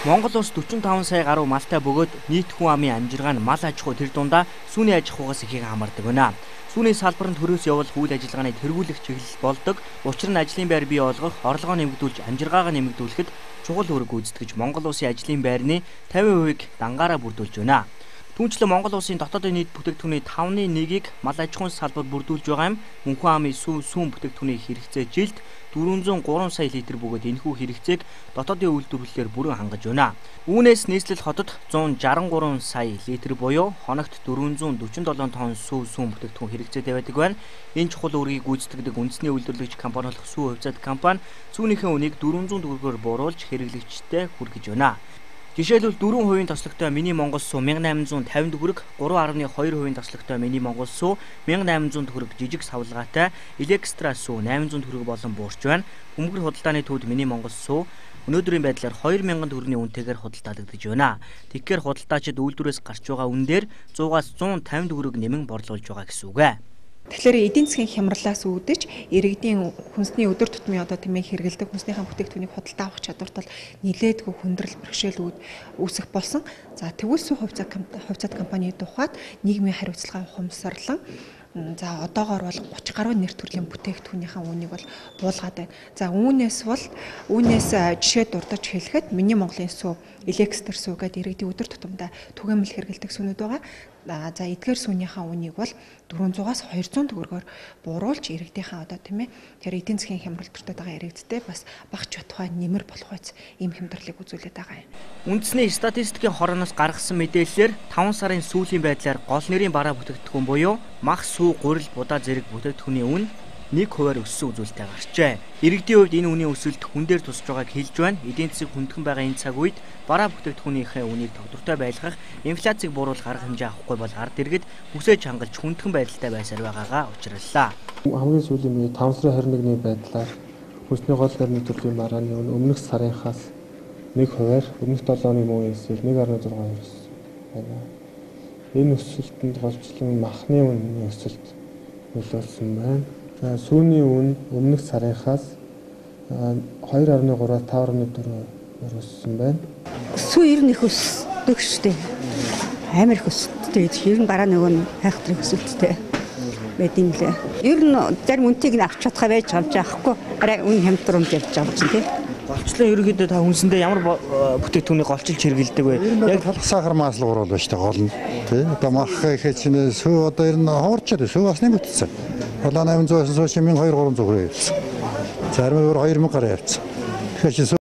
Монгол улс 45 сая гаруй малтай бөгөөд нийт хүн амын амжиргаа нь мал аж ахуй тэр дундаа сүүний аж ахуйгаас ихийг хамаардаг байна. Сүүний салбар нь төрөөс явуулах үйл ажиллагааны тэргүүлэх чиглэл болдог. Учир нь ажлын байр бий болгох, орлогоо нэмэгдүүлж амжиргаагаа нэмэгдүүлэхэд чухал үүрэг гүйцэтгэж Монгол улсын ажлын байрны 50%-ийг дангаараа бүрдүүлж байна. Түүнчлэн Монгол улсын дотоодын нийт бүтээгдэхүүний 5/1-ийг мал аж ахуйн салбар бүрдүүлж байгаа юм. Мөнхөн амын сүүн бүтээгдэхүүний хэрэгцээ жилд 403 сая литр бөгөөд энэхүү хэрэгцээг дотоодын үйлдвэрлэлээр бүрэн хангаж байна. Үүнээс нийслэл хотод 163 сая литр буюу хоногт 447 тонн сүүн бүтээгдэхүүн хэрэгцээтэй байдаг байна. Энэ чухал үүргийг гүйцэтгэдэг үндэсний үйлдвэрлэгч компани болох Сүү хувьцаат компани сүүнийхээ үнийг 400 төгрөгөөр бууруулж хэрэглэгчдэд хүргэж байна. Жишээлбэл 4% тослогтой мини Монгол суу 1850 төгрөг, 3.2% тослогтой мини Монгол суу 1800 төгрөг, жижиг савлгаатай электра суу 800 төгрөг болон буурч байна. Бөмбөр худалдааны төвд мини Монгол суу өнөөдрийн байдлаар 2000 төгрөгийн үнэтэйгээр худалдаагдаж байна. Тэгэхээр худалдаачид үйлдвэрээс гарч байгаа үн дээр 100-аас 150 төгрөг нэмэн борлуулж байгаа гэсэн үг ээ. Тэгэхээр эдийн засгийн хямралаас үүдэж иргэдийн хүнсний өдөр тутмын хэрэгэлдэг хүнснийхээ бүтээгдэхүүнийг худалдаа авах чадварт бол нэлээдгүй хүндрэл бэрхшээл үүсэх болсон. За тэгвэл Сүү хувьцаат компани тухайд нийгмийн хариуцлага ухамсарлан за одоогоор бол 30 гаруй нэр төрлийн бүтээгдэхүүнийхээ үнийг бол буулгаад байна. За үүнээс жишээ дурдж хэлэхэд миний Монголын сүү, электр сүү гэдэг иргэдийн өдөр тутамдаа түгээмэл хэрэгэлдэг сүнүүд байгаа. За эдгээр сүнийхээ үнийг бол 400-аас 200 төгрөгөөр бууруулж иргэдийнхээ тэр эдийн засгийн хямрал төртөд байгаа иргэдтэй бас багц чадхай нэмэр болох үс ийм хямдралыг үзүүлээд байгаа юм. Үндэсний статистикийн хорооноос гаргасан мэдээллээр 5 сарын сүүлийн байдлаар гол нэрийн бараа бүтээгдэхүүн буюу мах, сүү, гурил, будаа зэрэг бүтээгдэхүүний үн 1% өссөн үзүүлэлтээ гарчээ. Иргэдийн хувьд энэ үнийн өсөлт хүн дээр тусч байгааг хэлж байна. Эдийн засаг хүндхэн байгаа энэ цаг үед бараа бүтээгдэхүүнийхээ үнийг тогтвортой байлгах, инфляцийг бууруулах арга хэмжээ авахгүй бол ард иргэд хүсэж хангалж хүндхэн байдалтай байсаар байгаагаа учрууллаа. Хамгийн сүүлийн 5 сарын 21-ний байдлаар хүнсний гол нэрийн төрлийн барааны үн өмнөх сарынхаас 1%-аар өмнөх 7 оны мөн эсвэл 1.6% байна. Энэ өсөлтөнд голчлон махны үнийн өсөлт нөлөөлсөн байна. Сүүний үн өмнөх сарынхаас 2.3-аас 5.4 өссөн байна. Сүү ер нь их өсдөг шүү дээ. Амар их өсөлттэй. Ер нь бараа нөгөө нь хайхтрын өсөлттэй байд юм лээ. Ер нь зарим үнэтэйг нь авч чадхаа байж байгаа байхгүй. Арай үн хямдруулж явж байгаа юм тийм. Голчлон ерөнхийдөө та хүнсэндээ ямар бүтээгдэхүүнийг голчилж хэрэглэдэг вэ? Яг талх сахар маслуур бол шүү дээ гол нь. Тийм. Одоо мах гэхэд чинь сүү одоо ер нь хуурчаад сүү бас нэмэгдсэн. 800-аас 1200-300 хүрээ явсан. Зарим өөр 2000 гаруй явсан. Тэгэхээр